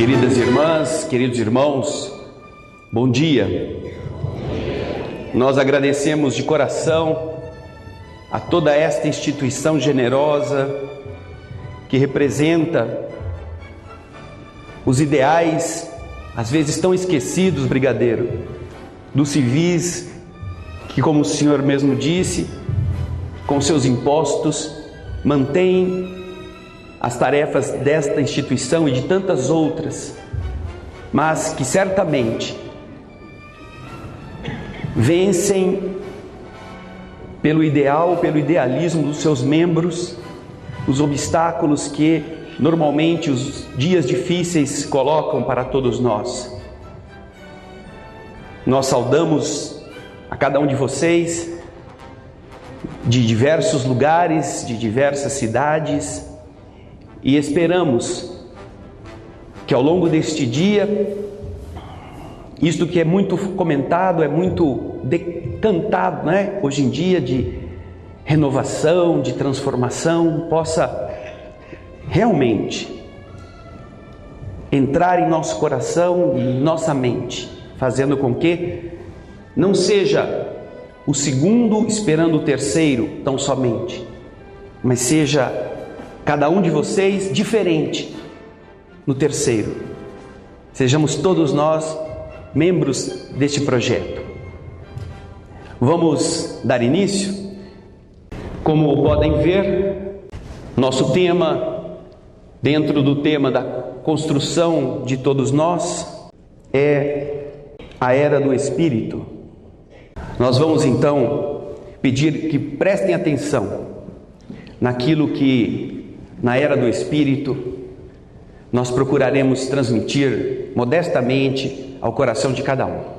Queridas irmãs, queridos irmãos, bom dia. Nós agradecemos de coração a toda esta instituição generosa que representa os ideais, às vezes tão esquecidos, brigadeiro, dos civis, que, como o senhor mesmo disse, com seus impostos, mantêm as tarefas desta instituição e de tantas outras, mas que certamente vencem pelo ideal, pelo idealismo dos seus membros, os obstáculos que normalmente os dias difíceis colocam para todos nós. Nós saudamos a cada um de vocês, de diversos lugares, de diversas cidades, e esperamos que ao longo deste dia, isto que é muito comentado, é muito decantado, né? Hoje em dia, de renovação, de transformação, possa realmente entrar em nosso coração e em nossa mente, fazendo com que não seja o segundo esperando o terceiro tão somente, mas seja cada um de vocês diferente no terceiro. Sejamos todos nós membros deste projeto. Vamos dar início? Como podem ver, nosso tema, dentro do tema da construção de todos nós, é a Era do Espírito. Nós vamos então pedir que prestem atenção naquilo que, na Era do Espírito, nós procuraremos transmitir modestamente ao coração de cada um.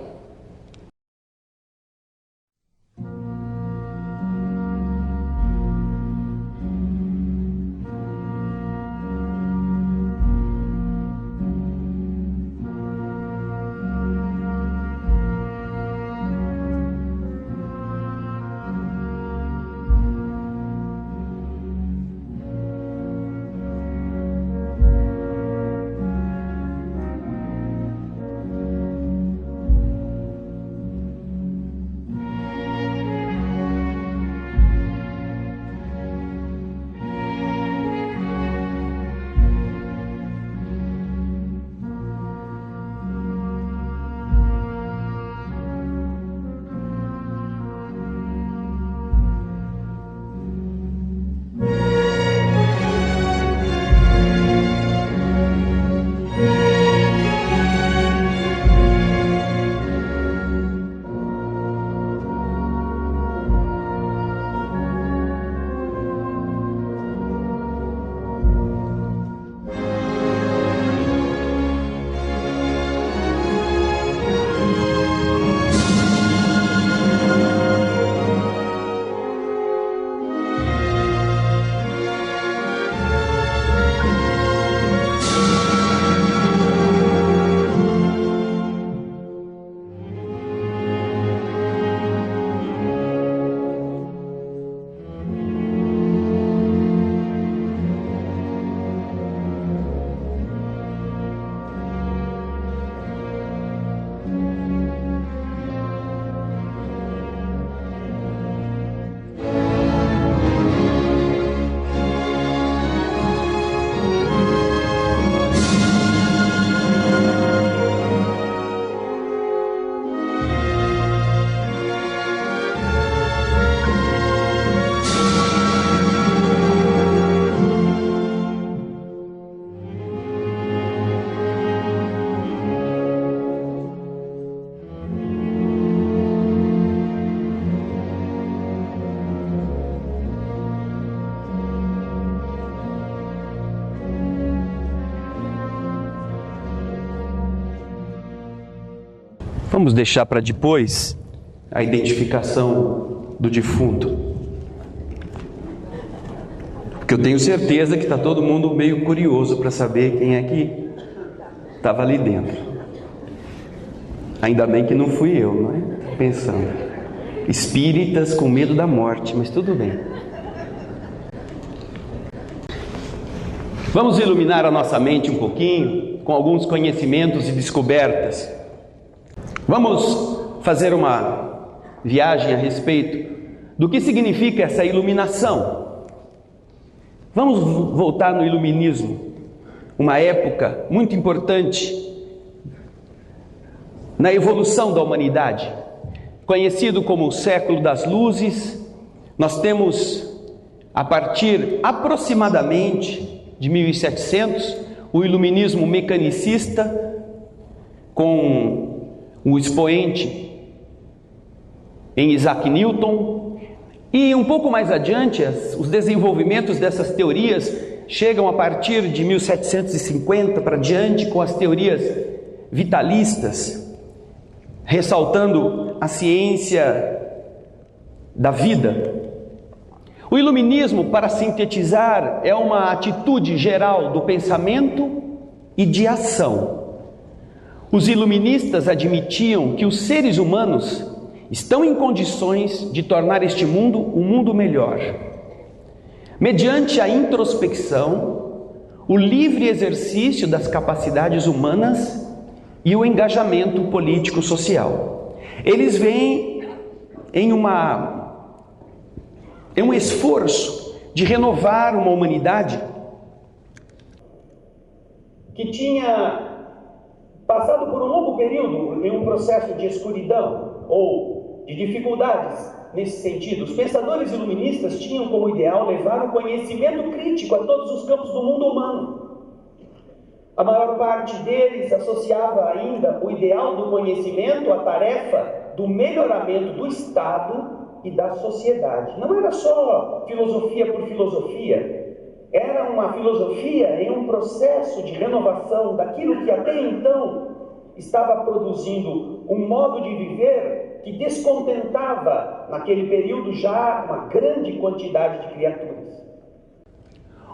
Vamos deixar para depois a identificação do defunto, porque eu tenho certeza que está todo mundo meio curioso para saber quem é que estava ali dentro. Ainda bem que não fui eu, não é? Pensando, espíritas com medo da morte, mas tudo bem. Vamos iluminar a nossa mente um pouquinho com alguns conhecimentos e descobertas. Vamos fazer uma viagem a respeito do que significa essa iluminação. Vamos voltar no iluminismo, uma época muito importante na evolução da humanidade, conhecido como o século das luzes. Nós temos, a partir aproximadamente de 1700, o iluminismo mecanicista, com o expoente em Isaac Newton, e um pouco mais adiante, os desenvolvimentos dessas teorias chegam a partir de 1750 para diante, com as teorias vitalistas, ressaltando a ciência da vida. O iluminismo, para sintetizar, é uma atitude geral do pensamento e de ação. Os iluministas admitiam que os seres humanos estão em condições de tornar este mundo um mundo melhor, mediante a introspecção, o livre exercício das capacidades humanas e o engajamento político-social. Eles veem em um esforço de renovar uma humanidade que tinha passado por um longo período em um processo de escuridão ou de dificuldades nesse sentido. Os pensadores iluministas tinham como ideal levar o conhecimento crítico a todos os campos do mundo humano. A maior parte deles associava ainda o ideal do conhecimento à tarefa do melhoramento do Estado e da sociedade. Não era só filosofia por filosofia, era uma filosofia em um processo de renovação daquilo que até então estava produzindo um modo de viver que descontentava, naquele período, já uma grande quantidade de criaturas.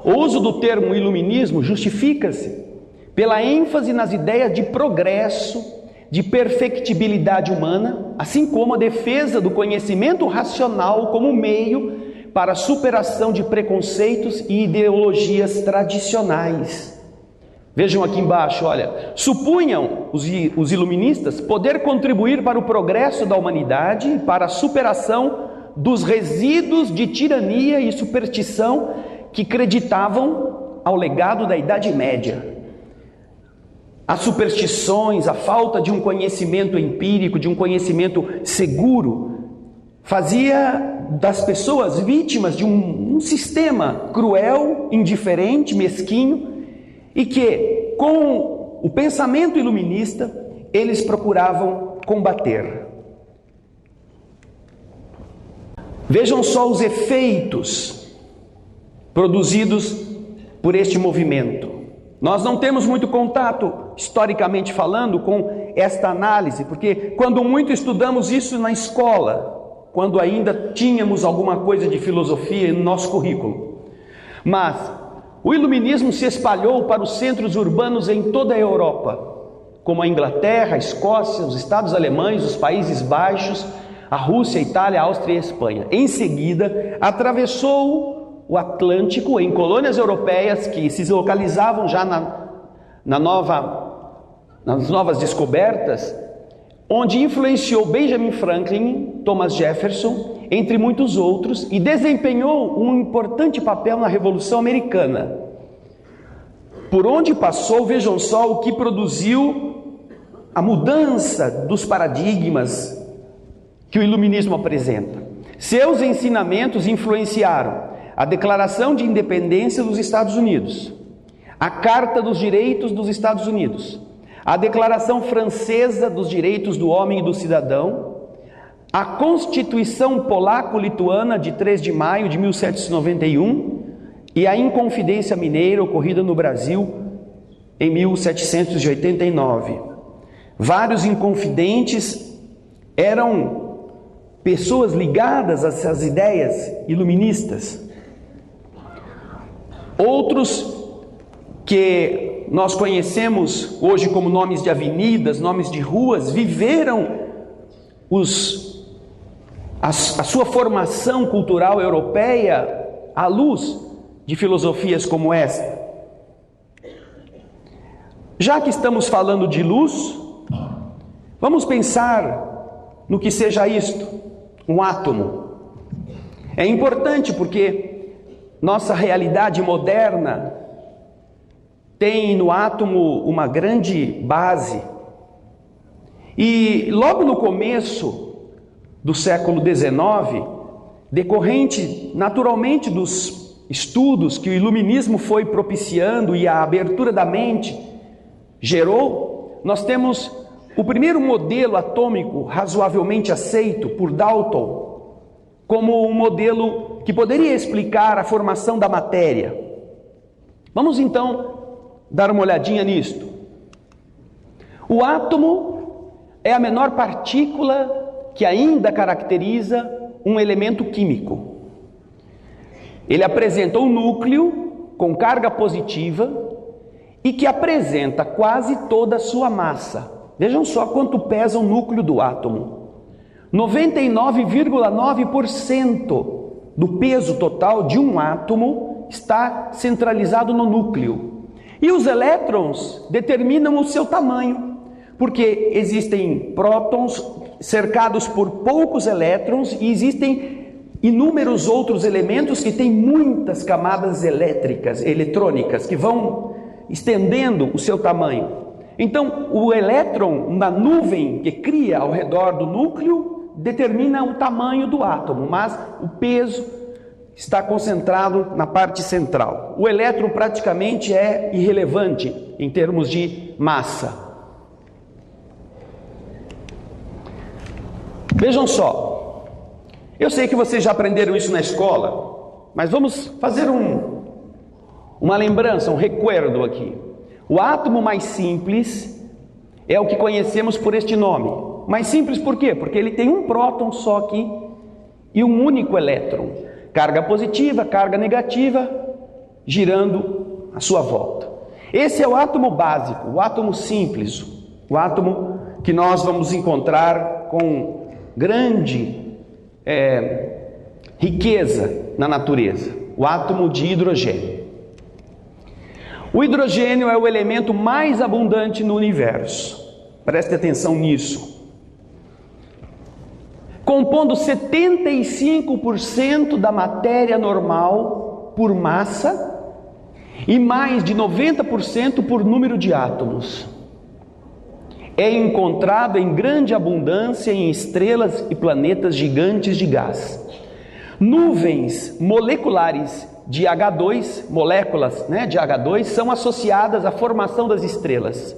O uso do termo iluminismo justifica-se pela ênfase nas ideias de progresso, de perfectibilidade humana, assim como a defesa do conhecimento racional como meio para a superação de preconceitos e ideologias tradicionais. Vejam aqui embaixo, olha, supunham os iluministas poder contribuir para o progresso da humanidade e para a superação dos resíduos de tirania e superstição que acreditavam ao legado da Idade Média. As superstições, a falta de um conhecimento empírico, de um conhecimento seguro, fazia das pessoas vítimas de um sistema cruel, indiferente, mesquinho, e que, com o pensamento iluminista, eles procuravam combater. Vejam só os efeitos produzidos por este movimento. Nós não temos muito contato, historicamente falando, com esta análise, porque quando muito estudamos isso na escola, quando ainda tínhamos alguma coisa de filosofia no nosso currículo. Mas o iluminismo se espalhou para os centros urbanos em toda a Europa, como a Inglaterra, a Escócia, os Estados Alemães, os Países Baixos, a Rússia, a Itália, a Áustria e a Espanha. Em seguida, atravessou o Atlântico em colônias europeias que se localizavam já nas novas descobertas, onde influenciou Benjamin Franklin, Thomas Jefferson, entre muitos outros, e desempenhou um importante papel na Revolução Americana. Por onde passou, vejam só o que produziu a mudança dos paradigmas que o iluminismo apresenta. Seus ensinamentos influenciaram a Declaração de Independência dos Estados Unidos, a Carta dos Direitos dos Estados Unidos, a Declaração Francesa dos Direitos do Homem e do Cidadão, a Constituição Polaco-Lituana de 3 de maio de 1791 e a Inconfidência Mineira ocorrida no Brasil em 1789. Vários inconfidentes eram pessoas ligadas a essas ideias iluministas. Outros que nós conhecemos hoje como nomes de avenidas, nomes de ruas, viveram a sua formação cultural europeia à luz de filosofias como esta. Já que estamos falando de luz, vamos pensar no que seja isto, um átomo. É importante porque nossa realidade moderna tem no átomo uma grande base. E logo no começo do século XIX, decorrente naturalmente dos estudos que o iluminismo foi propiciando e a abertura da mente gerou, nós temos o primeiro modelo atômico razoavelmente aceito por Dalton como um modelo que poderia explicar a formação da matéria. Vamos então dar uma olhadinha nisto. O átomo é a menor partícula que ainda caracteriza um elemento químico. Ele apresenta um núcleo com carga positiva e que apresenta quase toda a sua massa. Vejam só quanto pesa o núcleo do átomo. 99,9% do peso total de um átomo está centralizado no núcleo. E os elétrons determinam o seu tamanho, porque existem prótons cercados por poucos elétrons e existem inúmeros outros elementos que têm muitas camadas eletrônicas, que vão estendendo o seu tamanho. Então, o elétron na nuvem que cria ao redor do núcleo determina o tamanho do átomo, mas o peso está concentrado na parte central. O elétron praticamente é irrelevante em termos de massa. Vejam só, eu sei que vocês já aprenderam isso na escola, mas vamos fazer uma lembrança, um recuerdo aqui. O átomo mais simples é o que conhecemos por este nome. Mais simples por quê? Porque ele tem um próton só aqui e um único elétron. Carga positiva, carga negativa, girando à sua volta. Esse é o átomo básico, o átomo simples, o átomo que nós vamos encontrar com grande riqueza na natureza, o átomo de hidrogênio. O hidrogênio é o elemento mais abundante no universo. Preste atenção nisso. Compondo 75% da matéria normal por massa e mais de 90% por número de átomos. É encontrado em grande abundância em estrelas e planetas gigantes de gás. Nuvens moleculares de H2, moléculas de H2, são associadas à formação das estrelas.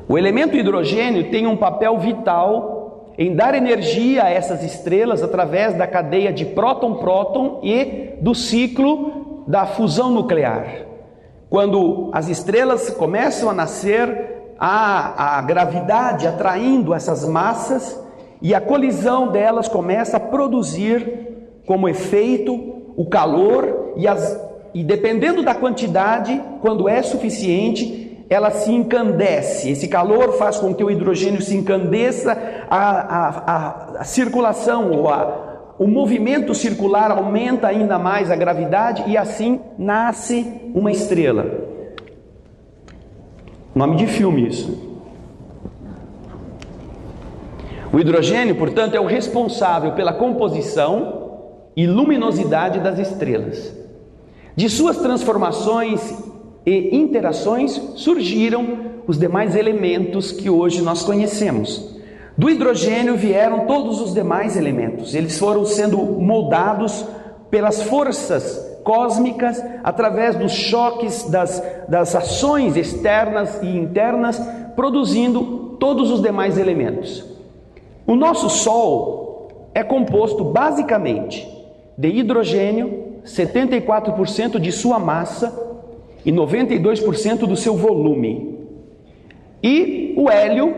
O elemento hidrogênio tem um papel vital em dar energia a essas estrelas através da cadeia de próton-próton e do ciclo da fusão nuclear. Quando as estrelas começam a nascer, a gravidade atraindo essas massas e a colisão delas começa a produzir como efeito o calor e dependendo da quantidade, quando é suficiente, ela se encandece. Esse calor faz com que o hidrogênio se encandeça, a circulação, o movimento circular aumenta ainda mais a gravidade e assim nasce uma estrela. Nome de filme isso. O hidrogênio, portanto, é o responsável pela composição e luminosidade das estrelas. De suas transformações e interações surgiram os demais elementos que hoje nós conhecemos. Do hidrogênio vieram todos os demais elementos. Eles foram sendo moldados pelas forças cósmicas através dos choques das ações externas e internas, produzindo todos os demais elementos. O nosso Sol é composto basicamente de hidrogênio, 74% de sua massa e 92% do seu volume. E o hélio,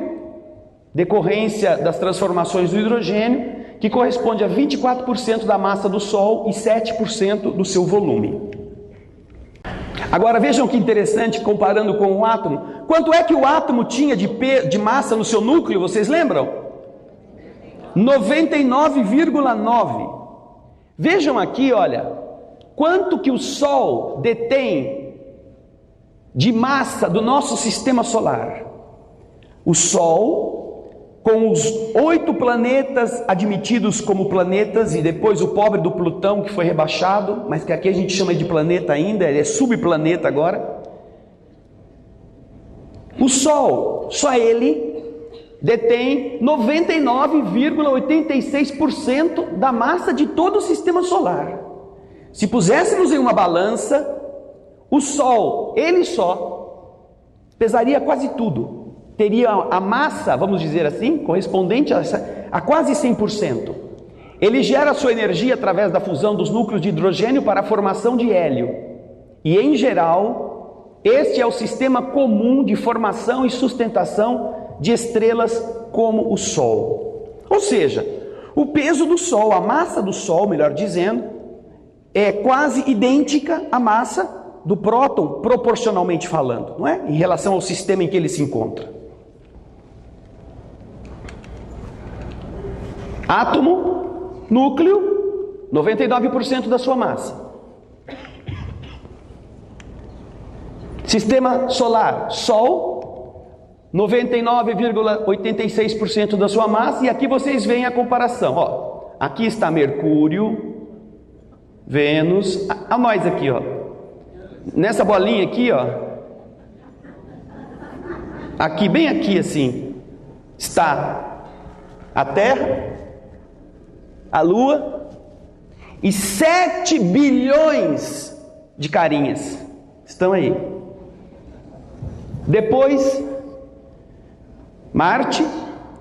decorrência das transformações do hidrogênio, que corresponde a 24% da massa do Sol e 7% do seu volume. Agora vejam que interessante, comparando com o átomo. Quanto é que o átomo tinha de massa no seu núcleo, vocês lembram? 99,9. Vejam aqui, olha, quanto que o Sol detém de massa do nosso sistema solar. O Sol, com os 8 planetas admitidos como planetas, e depois o pobre do Plutão, que foi rebaixado, mas que aqui a gente chama de planeta ainda, ele é subplaneta agora. O Sol, só ele, detém 99,86% da massa de todo o sistema solar. Se puséssemos em uma balança, o Sol, ele só, pesaria quase tudo. Teria a massa, vamos dizer assim, correspondente a quase 100%. Ele gera a sua energia através da fusão dos núcleos de hidrogênio para a formação de hélio. E, em geral, este é o sistema comum de formação e sustentação de estrelas como o Sol. Ou seja, o peso do Sol, a massa do Sol, melhor dizendo, é quase idêntica à massa do próton, proporcionalmente falando, não é? Em relação ao sistema em que ele se encontra. Átomo, núcleo, 99% da sua massa. Sistema solar, Sol, 99,86% da sua massa. E aqui vocês veem a comparação. Ó, aqui está Mercúrio, Vênus, a nós aqui, ó. Nessa bolinha aqui, ó. Aqui, bem aqui assim, está a Terra, a Lua e 7 bilhões de carinhas estão aí. Depois, Marte,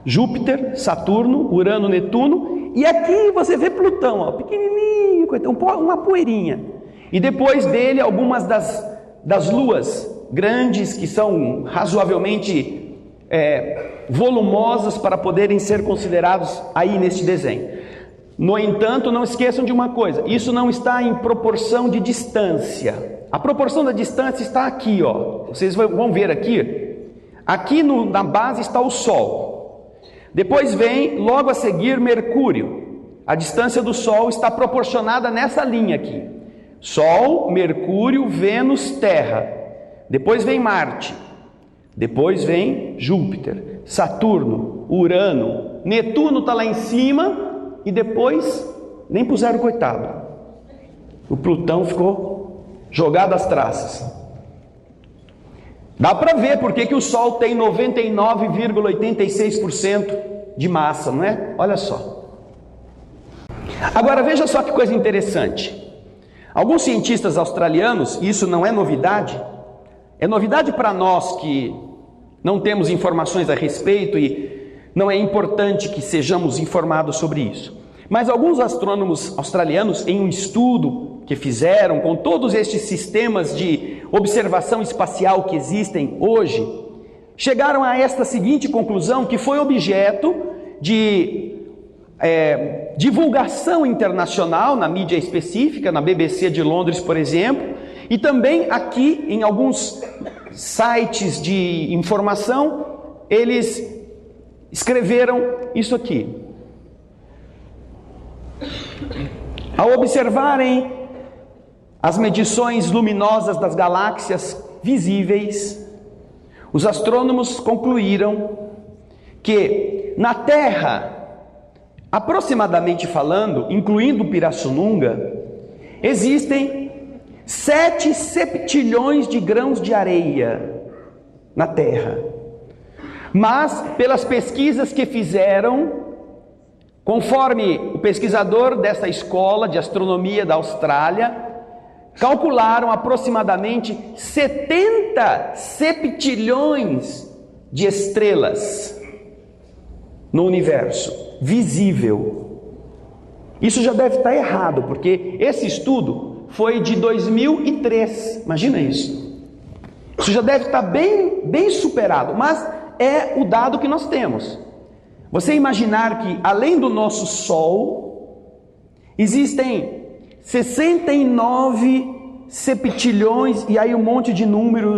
Júpiter, Saturno, Urano, Netuno, e aqui você vê Plutão, ó, pequenininho, uma poeirinha. E depois dele, algumas das luas grandes, que são razoavelmente volumosas para poderem ser considerados aí neste desenho. No entanto, não esqueçam de uma coisa, isso não está em proporção de distância. A proporção da distância está aqui, ó. Vocês vão ver aqui. Aqui na base está o Sol. Depois vem, logo a seguir, Mercúrio. A distância do Sol está proporcionada nessa linha aqui. Sol, Mercúrio, Vênus, Terra. Depois vem Marte. Depois vem Júpiter, Saturno, Urano. Netuno está lá em cima. E depois, nem puseram coitado. O Plutão ficou jogado às traças. Dá para ver por que o Sol tem 99,86% de massa, não é? Olha só. Agora veja só que coisa interessante. Alguns cientistas australianos, e isso não é novidade, é novidade para nós que não temos informações a respeito e não é importante que sejamos informados sobre isso. Mas alguns astrônomos australianos, em um estudo que fizeram com todos estes sistemas de observação espacial que existem hoje, chegaram a esta seguinte conclusão, que foi objeto de divulgação internacional na mídia específica, na BBC de Londres, por exemplo, e também aqui em alguns sites de informação, eles escreveram isso aqui. Ao observarem as medições luminosas das galáxias visíveis, os astrônomos concluíram que na Terra, aproximadamente falando, incluindo Pirassununga, existem 7 septilhões de grãos de areia na Terra. Mas, pelas pesquisas que fizeram, conforme o pesquisador dessa escola de astronomia da Austrália, calcularam aproximadamente 70 septilhões de estrelas no universo visível. Isso já deve estar errado, porque esse estudo foi de 2003. Imagina isso. Isso já deve estar bem superado, mas é o dado que nós temos. Você imaginar que, além do nosso Sol, existem 69 septilhões, e aí um monte de número,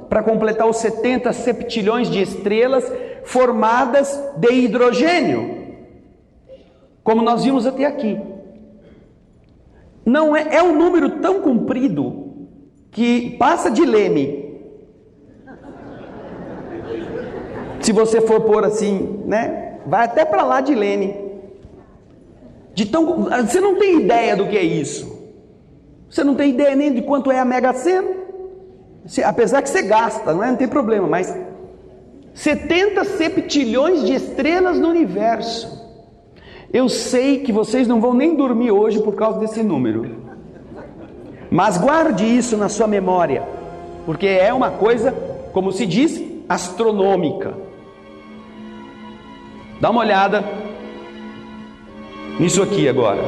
para completar os 70 septilhões de estrelas formadas de hidrogênio, como nós vimos até aqui. Não é um número tão comprido que passa de leme. Se você for pôr assim, né? Vai até para lá de Lene. Você não tem ideia do que é isso. Você não tem ideia nem de quanto é a Mega Sena. Apesar que você gasta, não tem problema, mas 70 septilhões de estrelas no universo. Eu sei que vocês não vão nem dormir hoje por causa desse número. Mas guarde isso na sua memória, porque é uma coisa, como se diz, astronômica. Dá uma olhada nisso aqui agora.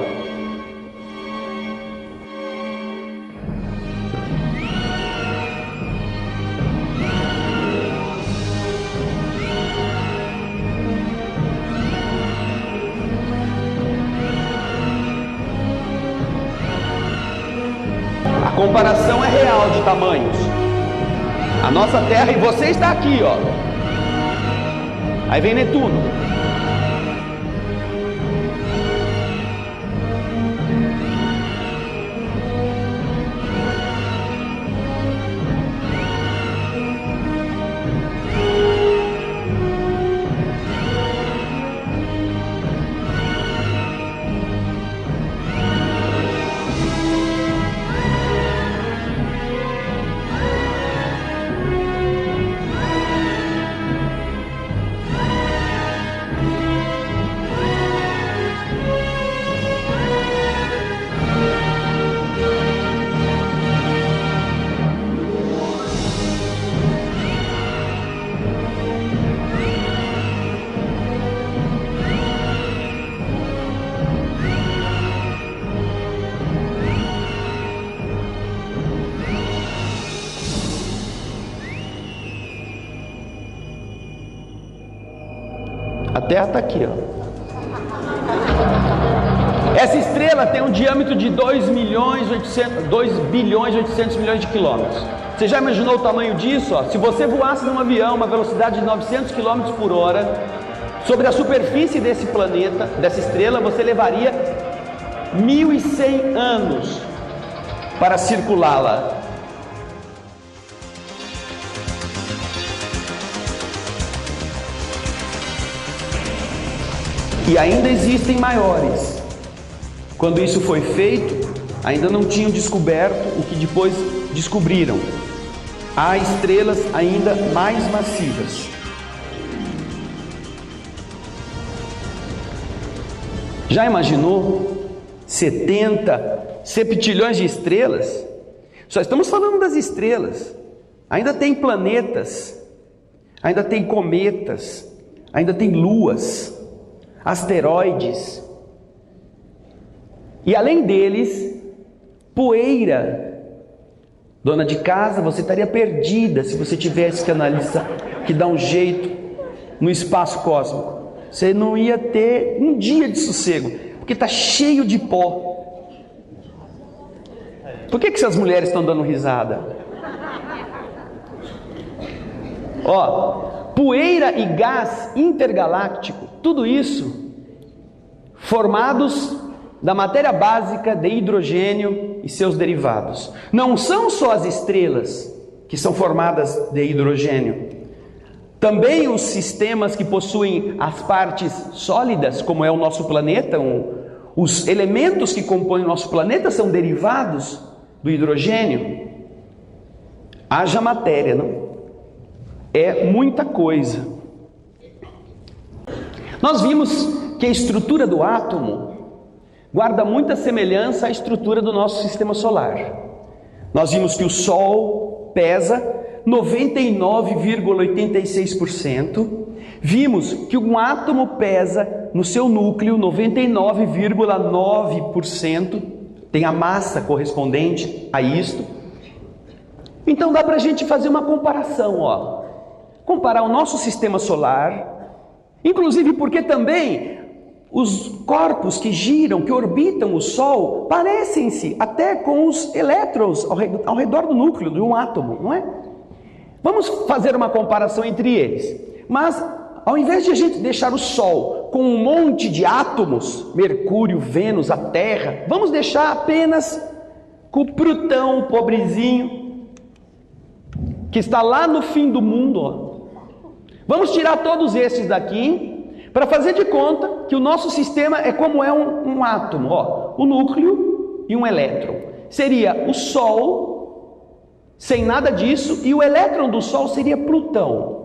A comparação é real de tamanhos. A nossa Terra, e você está aqui, ó. Aí vem Netuno. A Terra está aqui, ó. Essa estrela tem um diâmetro de 2 bilhões e 800 milhões de quilômetros. Você já imaginou o tamanho disso? Ó? Se você voasse num avião, uma velocidade de 900 quilômetros por hora, sobre a superfície desse planeta, dessa estrela, você levaria 1.100 anos para circulá-la. E ainda existem maiores. Quando isso foi feito, ainda não tinham descoberto o que depois descobriram. Há estrelas ainda mais massivas. Já imaginou 70 septilhões de estrelas? Só estamos falando das estrelas. Ainda tem planetas, ainda tem cometas, ainda tem luas, asteroides, e além deles, poeira. Dona de casa, você estaria perdida se você tivesse que analisar, que dar um jeito no espaço cósmico. Você não ia ter um dia de sossego, porque está cheio de pó. Por que essas mulheres estão dando risada? Ó, poeira e gás intergaláctico, tudo isso formados da matéria básica de hidrogênio e seus derivados. Não são só as estrelas que são formadas de hidrogênio. Também os sistemas que possuem as partes sólidas, como é o nosso planeta, os elementos que compõem o nosso planeta são derivados do hidrogênio. Haja matéria, não? É muita coisa. Nós vimos que a estrutura do átomo guarda muita semelhança à estrutura do nosso sistema solar. Nós vimos que o Sol pesa 99,86%. Vimos que um átomo pesa no seu núcleo 99,9%. Tem a massa correspondente a isto. Então dá para a gente fazer uma comparação, ó. Comparar o nosso sistema solar, inclusive porque também os corpos que giram, que orbitam o Sol, parecem-se até com os elétrons ao redor do núcleo de um átomo, não é? Vamos fazer uma comparação entre eles. Mas, ao invés de a gente deixar o Sol com um monte de átomos, Mercúrio, Vênus, a Terra, vamos deixar apenas com o Plutão, o pobrezinho, que está lá no fim do mundo, ó. Vamos tirar todos esses daqui para fazer de conta que o nosso sistema é como é um átomo, ó, o núcleo e um elétron. Seria o Sol sem nada disso e o elétron do Sol seria Plutão.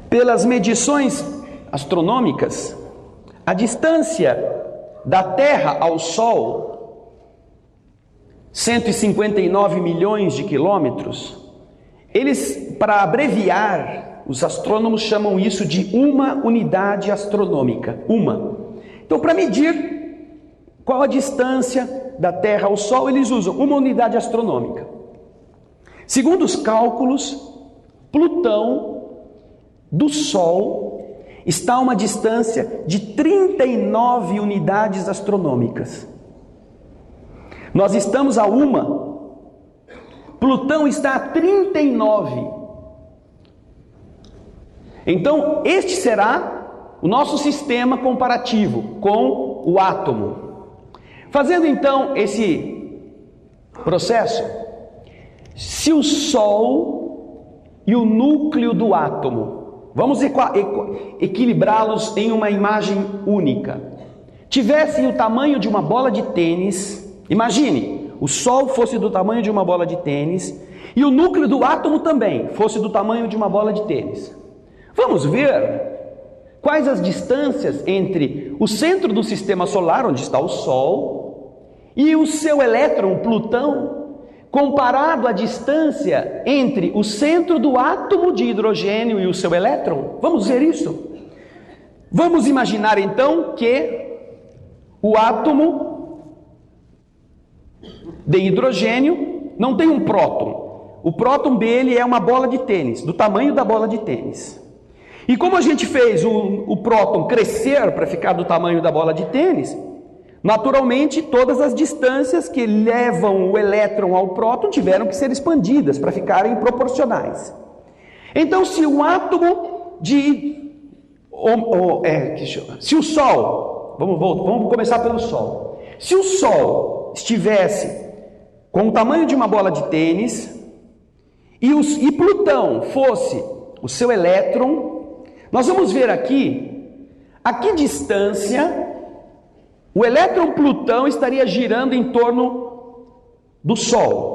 Pelas medições astronômicas, a distância da Terra ao Sol, 159 milhões de quilômetros, eles, para abreviar, os astrônomos chamam isso de uma unidade astronômica, uma. Então, para medir qual a distância da Terra ao Sol, eles usam uma unidade astronômica. Segundo os cálculos, Plutão do Sol está a uma distância de 39 unidades astronômicas. Nós estamos a uma, Plutão está a 39. Então, este será o nosso sistema comparativo com o átomo. Fazendo então esse processo, se o Sol e o núcleo do átomo, vamos equilibrá-los em uma imagem única, tivessem o tamanho de uma bola de tênis, imagine, o Sol fosse do tamanho de uma bola de tênis e o núcleo do átomo também fosse do tamanho de uma bola de tênis. Vamos ver quais as distâncias entre o centro do sistema solar, onde está o Sol, e o seu elétron, Plutão, comparado à distância entre o centro do átomo de hidrogênio e o seu elétron. Vamos ver isso? Vamos imaginar então que o átomo de hidrogênio não tem um próton. O próton dele é uma bola de tênis, do tamanho da bola de tênis. E como a gente fez o próton crescer para ficar do tamanho da bola de tênis, naturalmente, todas as distâncias que levam o elétron ao próton tiveram que ser expandidas para ficarem proporcionais. Então, se o átomo se o Sol, vamos começar pelo Sol. Se o Sol estivesse com o tamanho de uma bola de tênis e Plutão fosse o seu elétron, nós vamos ver aqui a que distância o elétron Plutão estaria girando em torno do Sol.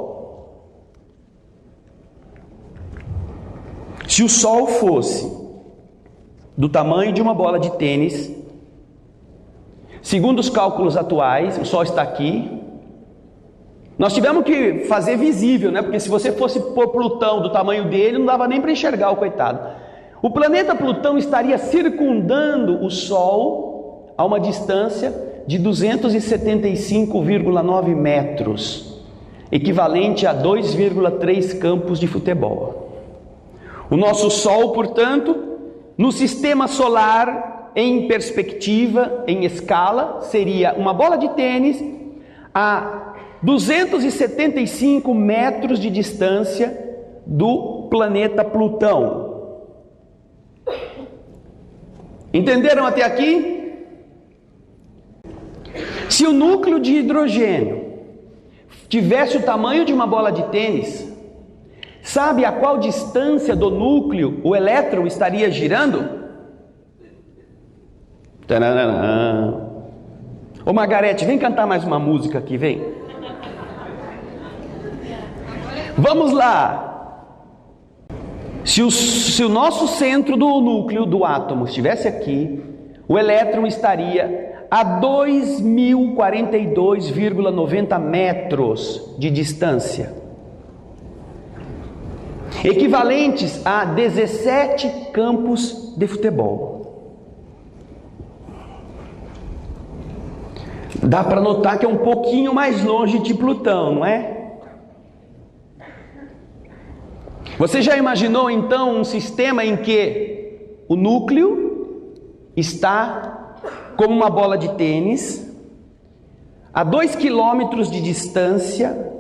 Se o Sol fosse do tamanho de uma bola de tênis, segundo os cálculos atuais, o Sol está aqui. Nós tivemos que fazer visível, né? Porque se você fosse pôr Plutão do tamanho dele, não dava nem para enxergar o coitado. O planeta Plutão estaria circundando o Sol a uma distância de 275,9 metros, equivalente a 2,3 campos de futebol. O nosso Sol, portanto, no sistema solar, em perspectiva, em escala, seria uma bola de tênis a 275 metros de distância do planeta Plutão. Entenderam até aqui? Se o núcleo de hidrogênio tivesse o tamanho de uma bola de tênis, sabe a qual distância do núcleo o elétron estaria girando? Taranã. Ô Margarete, vem cantar mais uma música aqui, vem. Vamos lá. Se o nosso centro do núcleo do átomo estivesse aqui, o elétron estaria a 2.042,90 metros de distância, equivalentes a 17 campos de futebol. Dá para notar que é um pouquinho mais longe de Plutão, não é? Você já imaginou então um sistema em que o núcleo está como uma bola de tênis, a 2 quilômetros de distância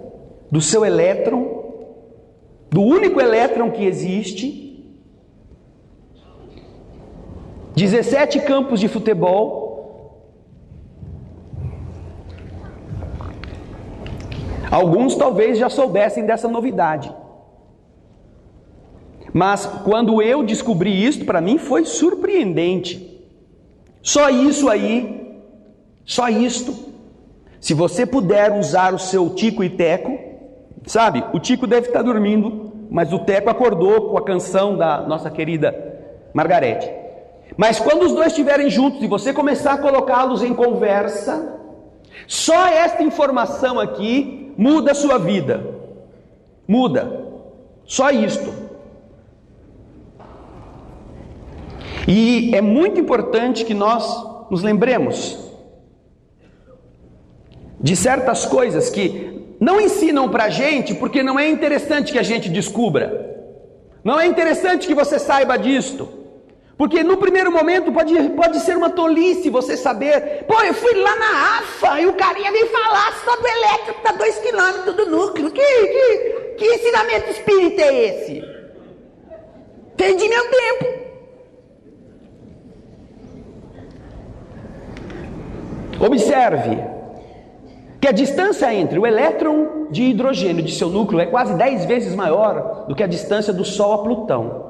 do seu elétron, do único elétron que existe, 17 campos de futebol. Alguns talvez já soubessem dessa novidade. Mas quando eu descobri isso, para mim foi surpreendente. Só isso aí, só isto. Se você puder usar o seu Tico e Teco, sabe, o Tico deve estar dormindo, mas o Teco acordou com a canção da nossa querida Margarete. Mas quando os dois estiverem juntos e você começar a colocá-los em conversa, só esta informação aqui muda a sua vida. Muda. Só isto. E é muito importante que nós nos lembremos de certas coisas que não ensinam para a gente, porque não é interessante que a gente descubra. Não é interessante que você saiba disto. Porque no primeiro momento pode ser uma tolice você saber. Pô, eu fui lá na AFA e o carinha veio falar só do elétrico para 2 km do núcleo. Que ensinamento espírita é esse? Perdi meu tempo. Observe que a distância entre o elétron de hidrogênio de seu núcleo é quase 10 vezes maior do que a distância do Sol a Plutão.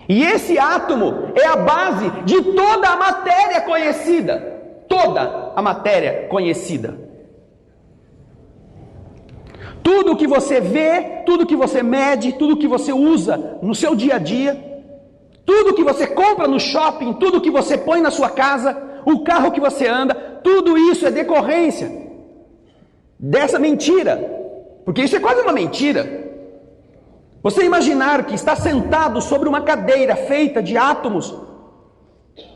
E esse átomo é a base de toda a matéria conhecida. Toda a matéria conhecida. Tudo que você vê, tudo que você mede, tudo que você usa no seu dia a dia, tudo que você compra no shopping, tudo que você põe na sua casa, o carro que você anda, tudo isso é decorrência dessa mentira. Porque isso é quase uma mentira. Você imaginar que está sentado sobre uma cadeira feita de átomos,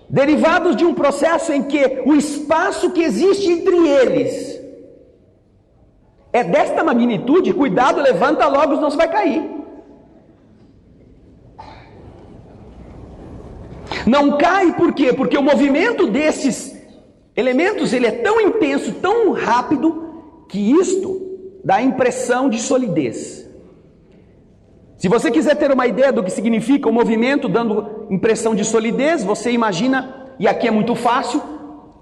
derivados de um processo em que o espaço que existe entre eles é desta magnitude, cuidado, levanta logo, senão você vai cair. Não cai por quê? Porque o movimento desses elementos ele é tão intenso, tão rápido, que isto dá a impressão de solidez. Se você quiser ter uma ideia do que significa o movimento dando impressão de solidez, você imagina, e aqui é muito fácil,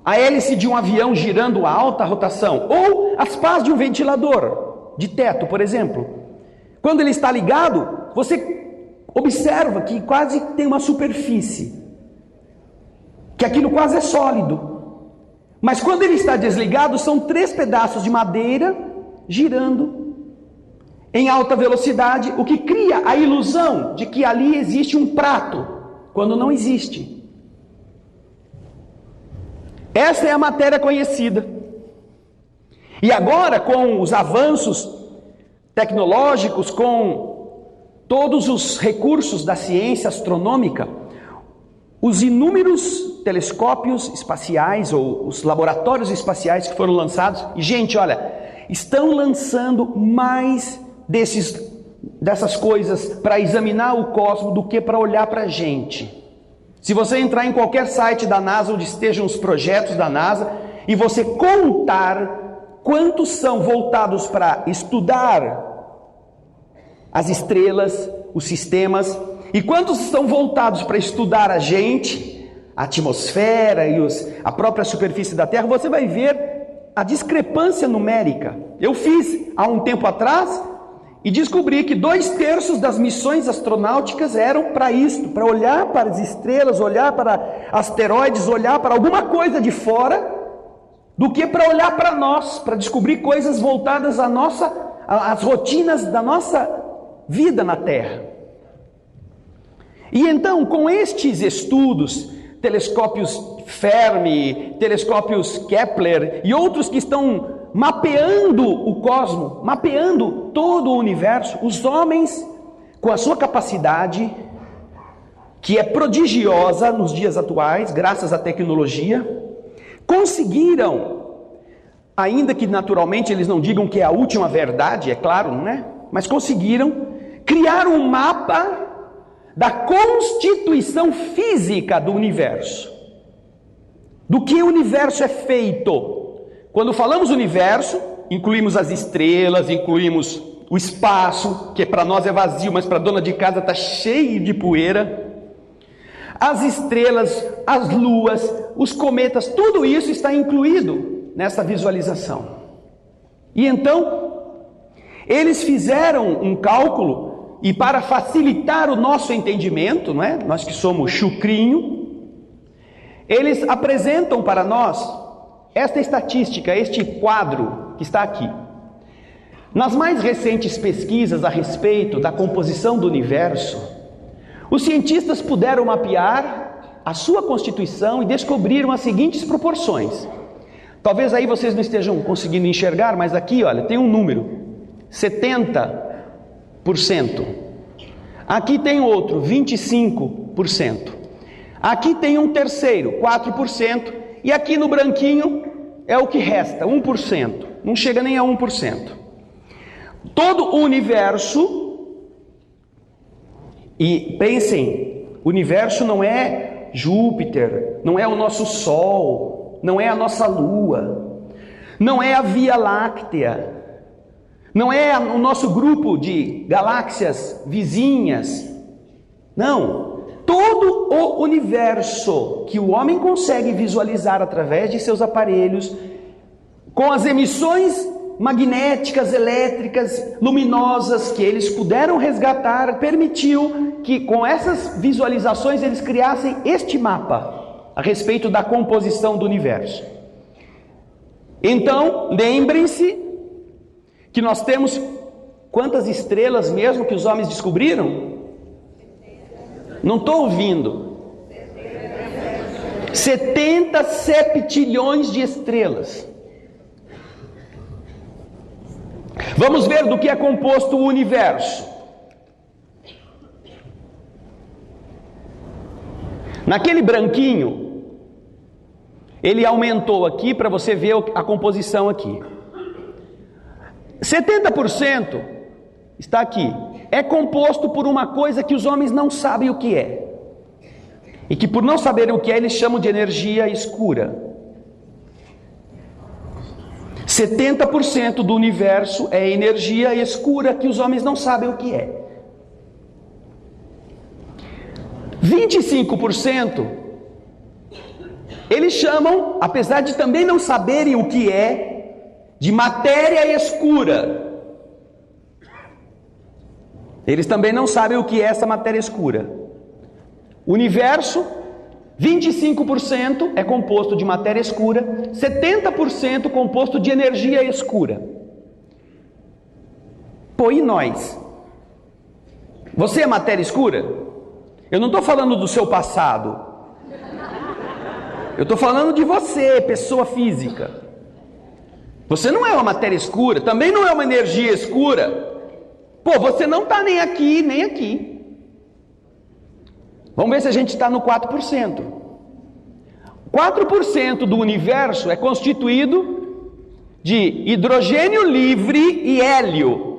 a hélice de um avião girando a alta rotação, ou as pás de um ventilador de teto, por exemplo. Quando ele está ligado, você observa que quase tem uma superfície, que aquilo quase é sólido. Mas quando ele está desligado, são 3 pedaços de madeira girando em alta velocidade, o que cria a ilusão de que ali existe um prato, quando não existe. Essa é a matéria conhecida. E agora, com os avanços tecnológicos, com todos os recursos da ciência astronômica, os inúmeros telescópios espaciais, ou os laboratórios espaciais que foram lançados, e gente, olha, estão lançando mais dessas coisas para examinar o cosmos do que para olhar para a gente. Se você entrar em qualquer site da NASA, onde estejam os projetos da NASA, e você contar quantos são voltados para estudar as estrelas, os sistemas, e quantos estão voltados para estudar a gente, a atmosfera e a própria superfície da Terra, você vai ver a discrepância numérica. Eu fiz há um tempo atrás e descobri que 2/3 das missões astronáuticas eram para isto, para olhar para as estrelas, olhar para asteroides, olhar para alguma coisa de fora, do que para olhar para nós, para descobrir coisas voltadas às rotinas da nossa vida na Terra. E então, com estes estudos, telescópios Fermi, telescópios Kepler e outros que estão mapeando o cosmos, mapeando todo o universo, os homens, com a sua capacidade, que é prodigiosa nos dias atuais, graças à tecnologia, conseguiram, ainda que naturalmente eles não digam que é a última verdade, é claro, não é? Mas conseguiram criar um mapa da constituição física do universo. Do que o universo é feito. Quando falamos universo, incluímos as estrelas, incluímos o espaço, que para nós é vazio, mas para a dona de casa está cheio de poeira. As estrelas, as luas, os cometas, tudo isso está incluído nessa visualização. E então, eles fizeram um cálculo e para facilitar o nosso entendimento, não é? Nós que somos chucrinho, eles apresentam para nós esta estatística, este quadro que está aqui. Nas mais recentes pesquisas a respeito da composição do universo, os cientistas puderam mapear a sua constituição e descobriram as seguintes proporções. Talvez aí vocês não estejam conseguindo enxergar, mas aqui, olha, tem um número, 70%. Aqui tem outro, 25%. Aqui tem um terceiro, 4%. E aqui no branquinho é o que resta, 1%. Não chega nem a 1%. Todo o universo, e pensem, o universo não é Júpiter, não é o nosso Sol, não é a nossa Lua, não é a Via Láctea, não é o nosso grupo de galáxias vizinhas. Não, todo o universo que o homem consegue visualizar através de seus aparelhos, com as emissões magnéticas, elétricas, luminosas que eles puderam resgatar, permitiu que com essas visualizações eles criassem este mapa a respeito da composição do universo. Então, lembrem-se que nós temos quantas estrelas mesmo que os homens descobriram? Não estou ouvindo. 70 septilhões de estrelas. Vamos ver do que é composto o universo. Naquele branquinho, ele aumentou aqui para você ver a composição aqui. 70% está aqui. É composto por uma coisa que os homens não sabem o que é. E que por não saberem o que é, eles chamam de energia escura. 70% do universo é energia escura que os homens não sabem o que é. 25% eles chamam, apesar de também não saberem o que é, de matéria escura. Eles também não sabem o que é essa matéria escura. O universo, 25% é composto de matéria escura, 70% composto de energia escura. Pô, e nós? Você é matéria escura? Eu não estou falando do seu passado. Eu estou falando de você, pessoa física. Você não é uma matéria escura, também não é uma energia escura. Pô, você não está nem aqui, nem aqui. Vamos ver se a gente está no 4%. 4% do universo é constituído de hidrogênio livre e hélio.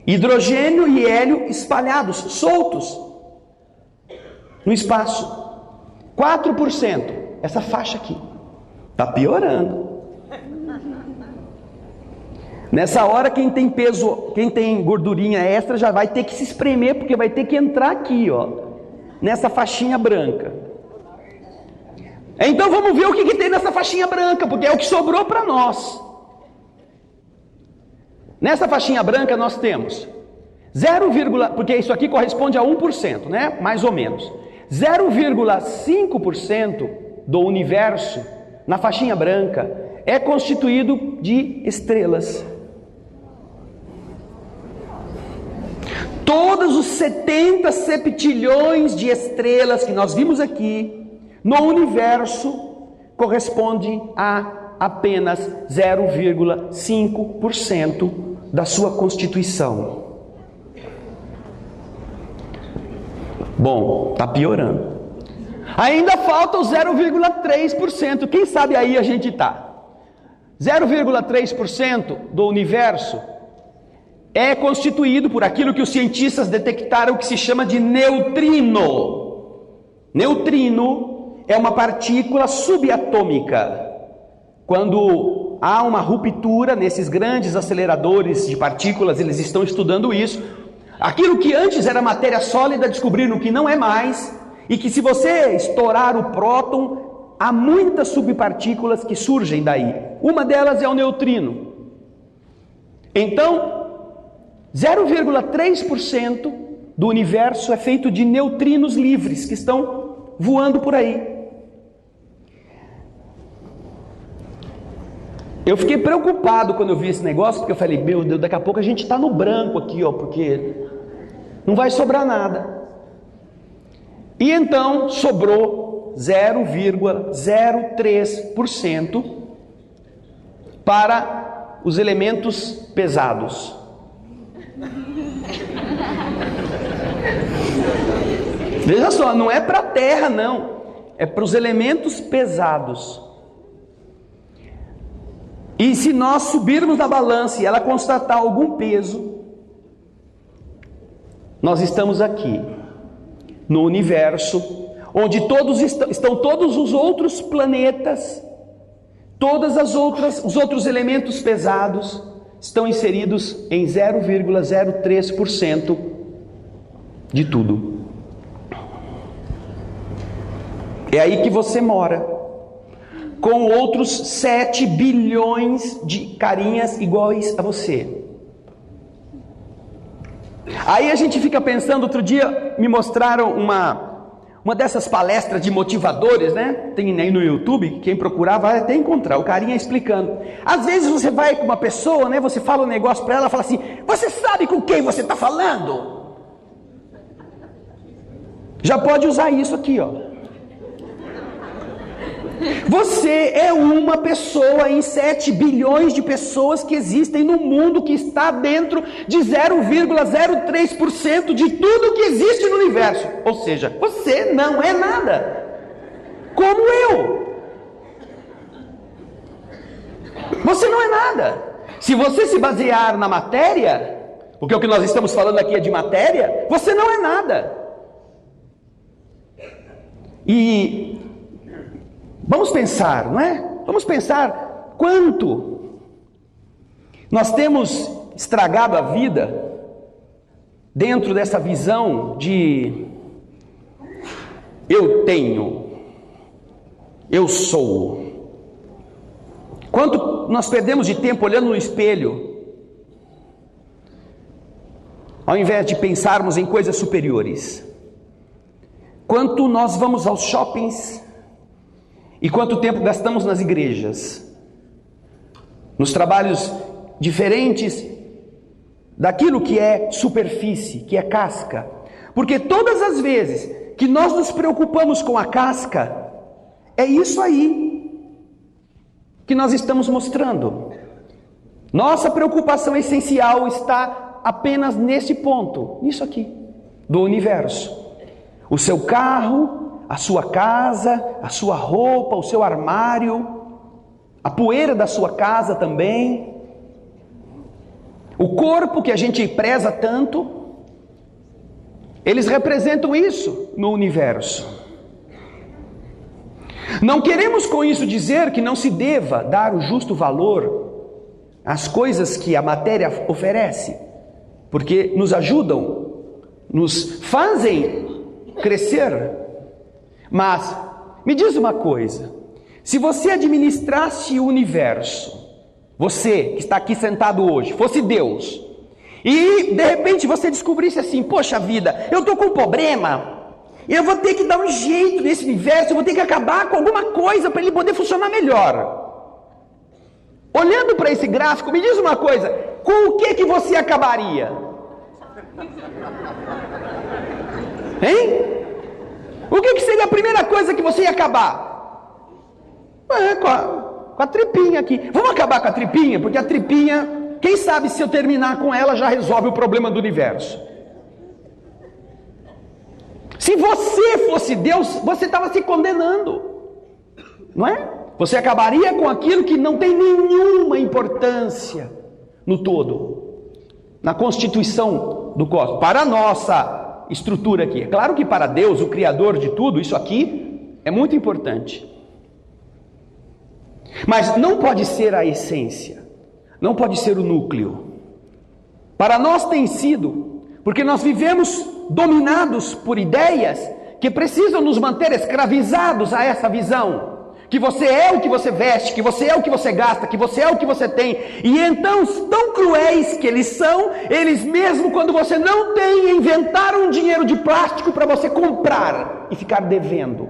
Hidrogênio e hélio espalhados, soltos no espaço. 4%, essa faixa aqui. Está piorando. Nessa hora, quem tem peso, quem tem gordurinha extra já vai ter que se espremer, porque vai ter que entrar aqui, ó, nessa faixinha branca. Então vamos ver o que tem nessa faixinha branca, porque é o que sobrou para nós. Nessa faixinha branca nós temos 0, porque isso aqui corresponde a 1%, né? Mais ou menos. 0,5% do universo na faixinha branca é constituído de estrelas. Todos os 70 septilhões de estrelas que nós vimos aqui no universo corresponde a apenas 0,5% da sua constituição. Bom, está piorando. Ainda falta o 0,3%. Quem sabe aí a gente está? 0,3% do universo é constituído por aquilo que os cientistas detectaram que se chama de neutrino. Neutrino é uma partícula subatômica. Quando há uma ruptura nesses grandes aceleradores de partículas, eles estão estudando isso. Aquilo que antes era matéria sólida, descobriram que não é mais, e que se você estourar o próton, há muitas subpartículas que surgem daí. Uma delas é o neutrino. Então, 0,3% do universo é feito de neutrinos livres que estão voando por aí. Eu fiquei preocupado quando eu vi esse negócio, porque eu falei, meu Deus, daqui a pouco a gente está no branco aqui, ó, porque não vai sobrar nada. E então sobrou 0,03% para os elementos pesados. Veja só, não é para a Terra não, é para os elementos pesados. E se nós subirmos na balança e ela constatar algum peso, nós estamos aqui, no universo, onde estão todos os outros planetas, os outros elementos pesados, estão inseridos em 0,03% de tudo. É aí que você mora, com outros 7 bilhões de carinhas iguais a você. Aí a gente fica pensando, outro dia me mostraram uma dessas palestras de motivadores, né? Tem aí no YouTube, quem procurar vai até encontrar, o carinha explicando. Às vezes você vai com uma pessoa, né? Você fala um negócio para ela, fala assim, você sabe com quem você está falando? Já pode usar isso aqui, ó. Você é uma pessoa em 7 bilhões de pessoas que existem no mundo, que está dentro de 0,03% de tudo que existe no universo. Ou seja, você não é nada, como eu. Você não é nada. Se você se basear na matéria, porque o que nós estamos falando aqui é de matéria, você não é nada. E vamos pensar, não é? Vamos pensar quanto nós temos estragado a vida dentro dessa visão de eu tenho, eu sou. Quanto nós perdemos de tempo olhando no espelho, ao invés de pensarmos em coisas superiores. Quanto nós vamos aos shoppings e quanto tempo gastamos nas igrejas, nos trabalhos diferentes daquilo que é superfície, que é casca. Porque todas as vezes que nós nos preocupamos com a casca, é isso aí que nós estamos mostrando. Nossa preocupação essencial está apenas nesse ponto, nisso aqui, do universo. O seu carro, a sua casa, a sua roupa, o seu armário, a poeira da sua casa também, o corpo que a gente preza tanto, eles representam isso no universo. Não queremos com isso dizer que não se deva dar o justo valor às coisas que a matéria oferece, porque nos ajudam, nos fazem crescer. Mas me diz uma coisa, se você administrasse o universo, você que está aqui sentado hoje, fosse Deus, e de repente você descobrisse assim, poxa vida, eu estou com um problema, eu vou ter que dar um jeito nesse universo, eu vou ter que acabar com alguma coisa para ele poder funcionar melhor. Olhando para esse gráfico, me diz uma coisa, com o que você acabaria? Hein? O que seria a primeira coisa que você ia acabar? Com a tripinha aqui. Vamos acabar com a tripinha? Porque a tripinha, quem sabe se eu terminar com ela já resolve o problema do universo. Se você fosse Deus, você estava se condenando, não é? Você acabaria com aquilo que não tem nenhuma importância no todo, na constituição do cosmos, para a nossa estrutura aqui. É claro que para Deus, o Criador de tudo, isso aqui é muito importante. Mas não pode ser a essência, não pode ser o núcleo. Para nós tem sido, porque nós vivemos dominados por ideias que precisam nos manter escravizados a essa visão, que você é o que você veste, que você é o que você gasta, que você é o que você tem. E então, tão cruéis que eles são, eles mesmo quando você não tem, inventaram um dinheiro de plástico para você comprar e ficar devendo.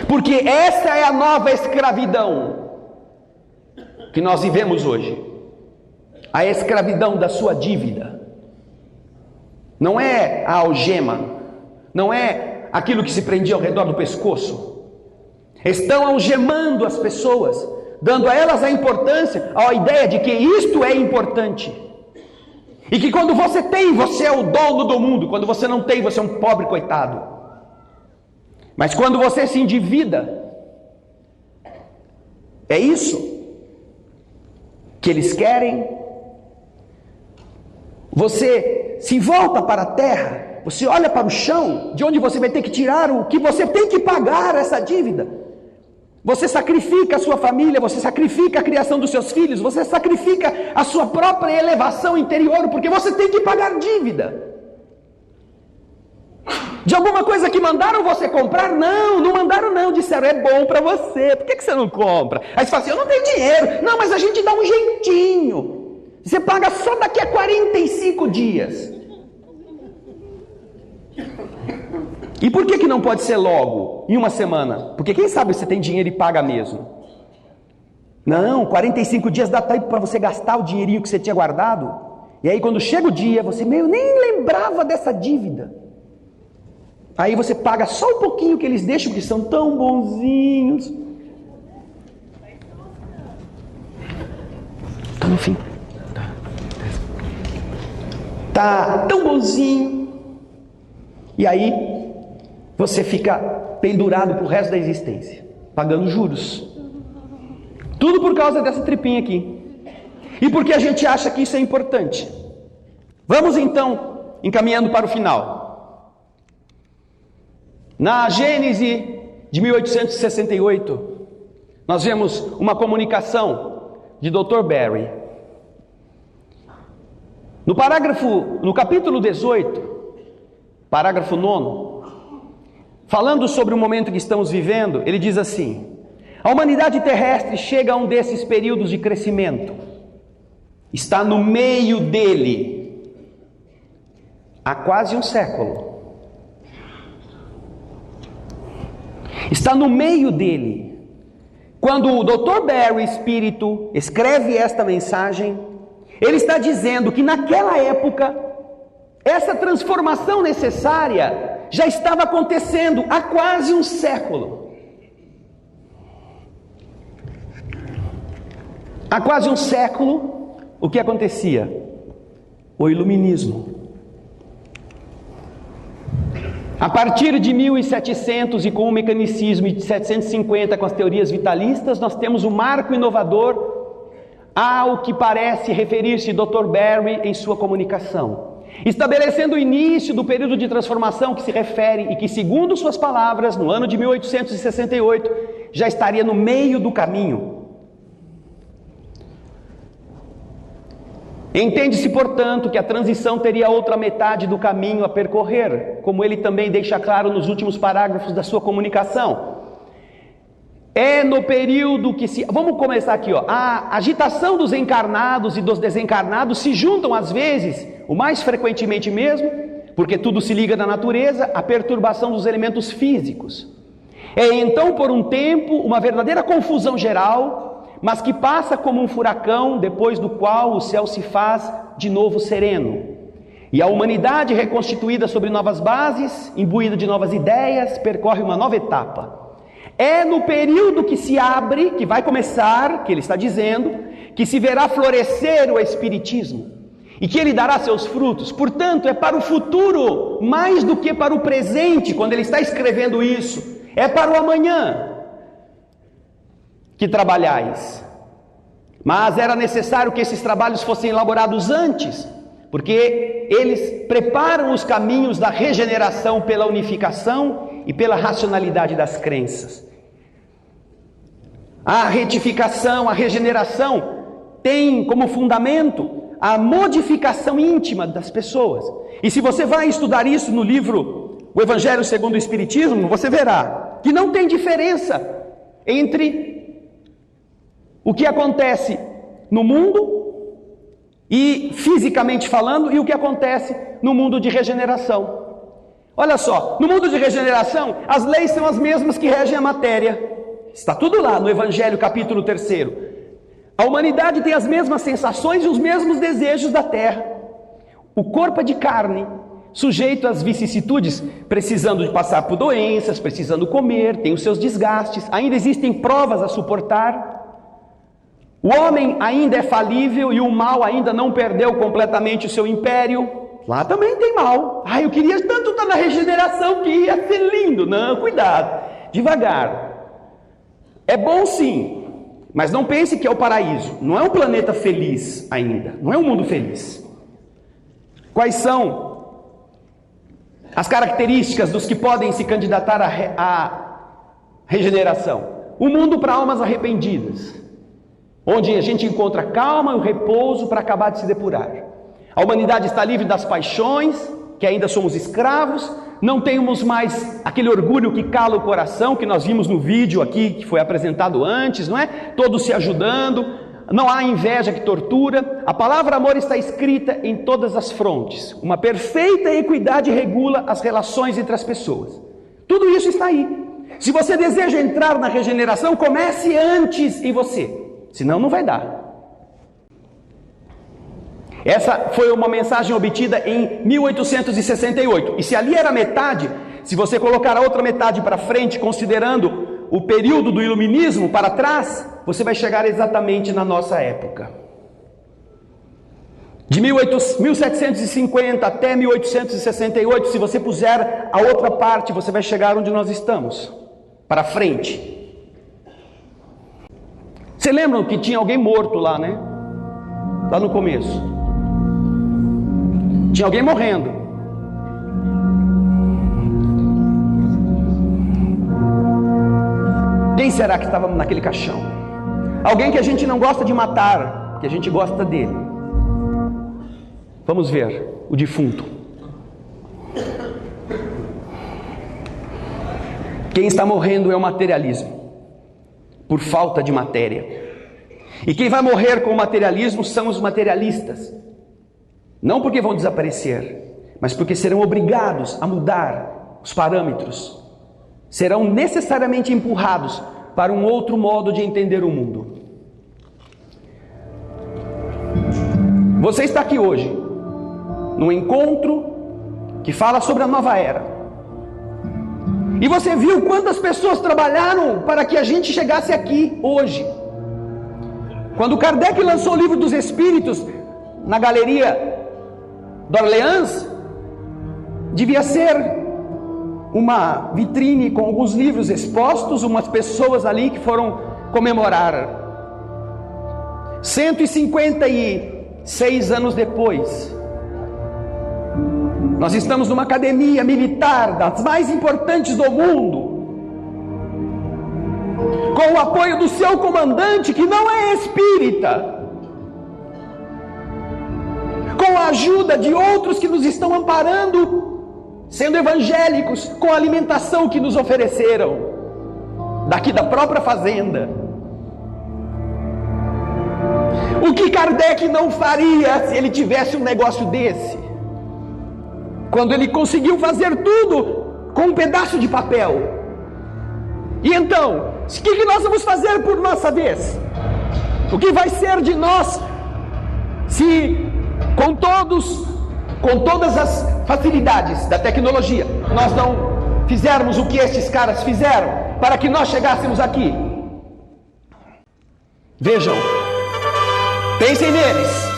Porque essa é a nova escravidão que nós vivemos hoje. A escravidão da sua dívida. Não é a algema, não é aquilo que se prendia ao redor do pescoço. Estão algemando as pessoas, dando a elas a importância, a ideia de que isto é importante. E que quando você tem, você é o dono do mundo. Quando você não tem, você é um pobre coitado. Mas quando você se endivida, é isso que eles querem. Você se volta para a terra, você olha para o chão, de onde você vai ter que tirar o que você tem que pagar essa dívida. Você sacrifica a sua família, você sacrifica a criação dos seus filhos, você sacrifica a sua própria elevação interior, porque você tem que pagar dívida. De alguma coisa que mandaram você comprar? Não, não mandaram não, disseram é bom para você, por que você não compra? Aí você fala assim, eu não tenho dinheiro. Não, mas a gente dá um jeitinho. Você paga só daqui a 45 dias. E por que não pode ser logo, em uma semana? Porque quem sabe você tem dinheiro e paga mesmo. Não, 45 dias dá tempo para você gastar o dinheirinho que você tinha guardado. E aí quando chega o dia, você nem lembrava dessa dívida. Aí você paga só um pouquinho que eles deixam, que são tão bonzinhos. Tá no fim. Tá tão bonzinho. E aí você fica pendurado pro resto da existência, pagando juros. Tudo por causa dessa tripinha aqui. E porque a gente acha que isso é importante. Vamos então encaminhando para o final. Na Gênese de 1868, nós vemos uma comunicação de Dr. Barry. No capítulo 18, parágrafo 9, falando sobre o momento que estamos vivendo, ele diz assim: a humanidade terrestre chega a um desses períodos de crescimento, está no meio dele, há quase um século, está no meio dele. Quando o Dr. Barry Espírito escreve esta mensagem, ele está dizendo que naquela época, essa transformação necessária já estava acontecendo há quase um século. Há quase um século, o que acontecia? O iluminismo. A partir de 1700 e com o mecanicismo, e de 750 com as teorias vitalistas, nós temos um marco inovador ao que parece referir-se Dr. Barry em sua comunicação, estabelecendo o início do período de transformação que se refere e que, segundo suas palavras, no ano de 1868, já estaria no meio do caminho. Entende-se, portanto, que a transição teria outra metade do caminho a percorrer, como ele também deixa claro nos últimos parágrafos da sua comunicação. É no período que se... Vamos começar aqui, ó. A agitação dos encarnados e dos desencarnados se juntam às vezes, o mais frequentemente mesmo, porque tudo se liga na natureza, a perturbação dos elementos físicos. É então, por um tempo, uma verdadeira confusão geral, mas que passa como um furacão, depois do qual o céu se faz de novo sereno. E a humanidade, reconstituída sobre novas bases, imbuída de novas ideias, percorre uma nova etapa. É no período que se abre, que vai começar, que ele está dizendo, que se verá florescer o Espiritismo e que ele dará seus frutos. Portanto, é para o futuro mais do que para o presente, quando ele está escrevendo isso. É para o amanhã que trabalhais. Mas era necessário que esses trabalhos fossem elaborados antes, porque eles preparam os caminhos da regeneração pela unificação e pela racionalidade das crenças. A retificação, a regeneração tem como fundamento a modificação íntima das pessoas. E se você vai estudar isso no livro o Evangelho segundo o Espiritismo, você verá que não tem diferença entre o que acontece no mundo, e fisicamente falando, e o que acontece no mundo de regeneração. Olha só, no mundo de regeneração, as leis são as mesmas que regem a matéria. Está tudo lá no Evangelho capítulo 3. A humanidade tem as mesmas sensações e os mesmos desejos da terra. O corpo é de carne, sujeito às vicissitudes, precisando de passar por doenças, precisando comer, tem os seus desgastes, ainda existem provas a suportar. O homem ainda é falível e o mal ainda não perdeu completamente o seu império. Lá também tem mal. Eu queria tanto estar na regeneração que ia ser lindo. Não, cuidado, devagar. É bom sim, mas não pense que é o paraíso. Não é um planeta feliz ainda, não é um mundo feliz. Quais são as características dos que podem se candidatar à regeneração? Um mundo para almas arrependidas, onde a gente encontra calma e o repouso para acabar de se depurar. A humanidade está livre das paixões, que ainda somos escravos, não temos mais aquele orgulho que cala o coração, que nós vimos no vídeo aqui, que foi apresentado antes, não é? Todos se ajudando, não há inveja que tortura. A palavra amor está escrita em todas as frontes. Uma perfeita equidade regula as relações entre as pessoas. Tudo isso está aí. Se você deseja entrar na regeneração, comece antes em você. Senão não vai dar. Essa foi uma mensagem obtida em 1868. E se ali era metade, se você colocar a outra metade para frente, considerando o período do iluminismo para trás, você vai chegar exatamente na nossa época. De 1750 até 1868, se você puser a outra parte, você vai chegar onde nós estamos, para frente. Você lembram que tinha alguém morto lá, né? Lá no começo. Tinha alguém morrendo. Quem será que estava naquele caixão? Alguém que a gente não gosta de matar, que a gente gosta dele. Vamos ver o defunto. Quem está morrendo é o materialismo, por falta de matéria. E quem vai morrer com o materialismo são os materialistas. Não porque vão desaparecer, mas porque serão obrigados a mudar os parâmetros. Serão necessariamente empurrados para um outro modo de entender o mundo. Você está aqui hoje, num encontro que fala sobre a nova era. E você viu quantas pessoas trabalharam para que a gente chegasse aqui hoje. Quando Kardec lançou o Livro dos Espíritos na Galeria d'Orléans, devia ser uma vitrine com alguns livros expostos, umas pessoas ali que foram comemorar. 156 anos depois, nós estamos numa academia militar das mais importantes do mundo, com o apoio do seu comandante, que não é espírita, com a ajuda de outros que nos estão amparando, sendo evangélicos, com a alimentação que nos ofereceram, daqui da própria fazenda. O que Kardec não faria se ele tivesse um negócio desse? Quando ele conseguiu fazer tudo com um pedaço de papel. E então, o que nós vamos fazer por nossa vez? O que vai ser de nós se com todas as facilidades da tecnologia, nós não fizermos o que estes caras fizeram para que nós chegássemos aqui? Vejam, pensem neles.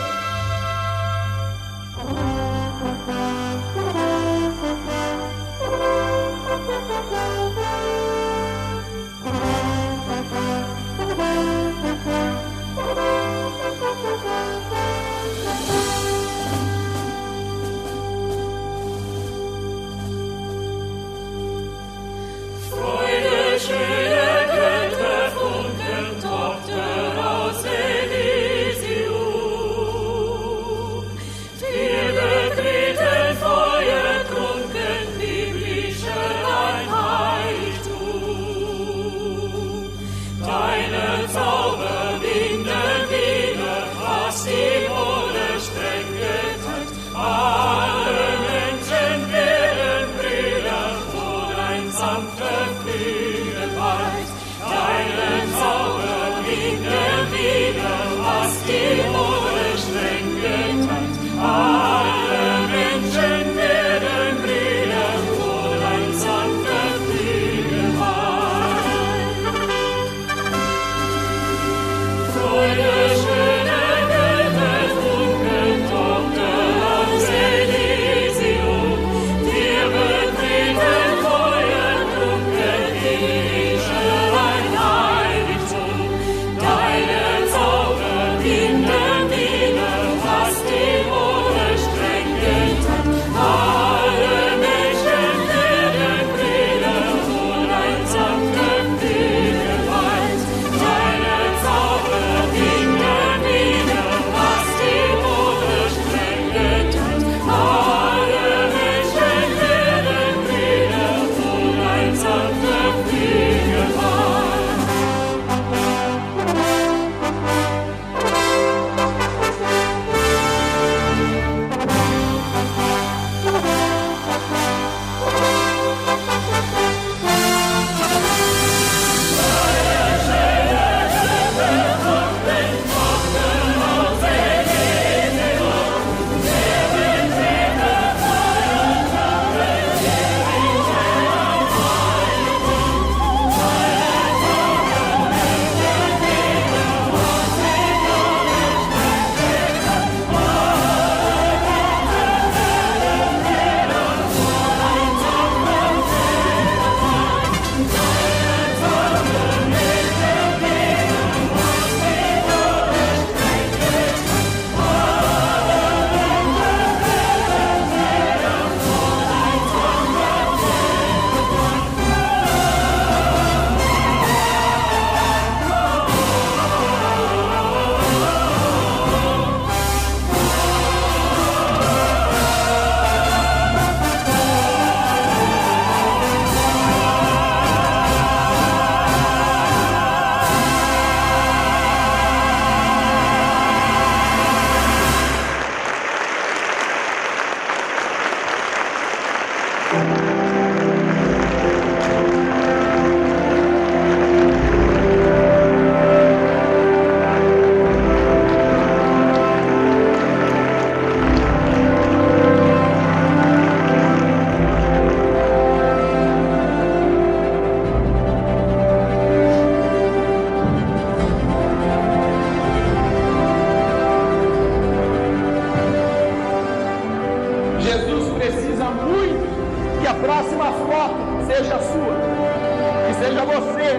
a você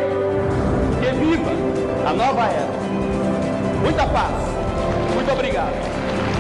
que viva a nova era. Muita paz. Muito obrigado.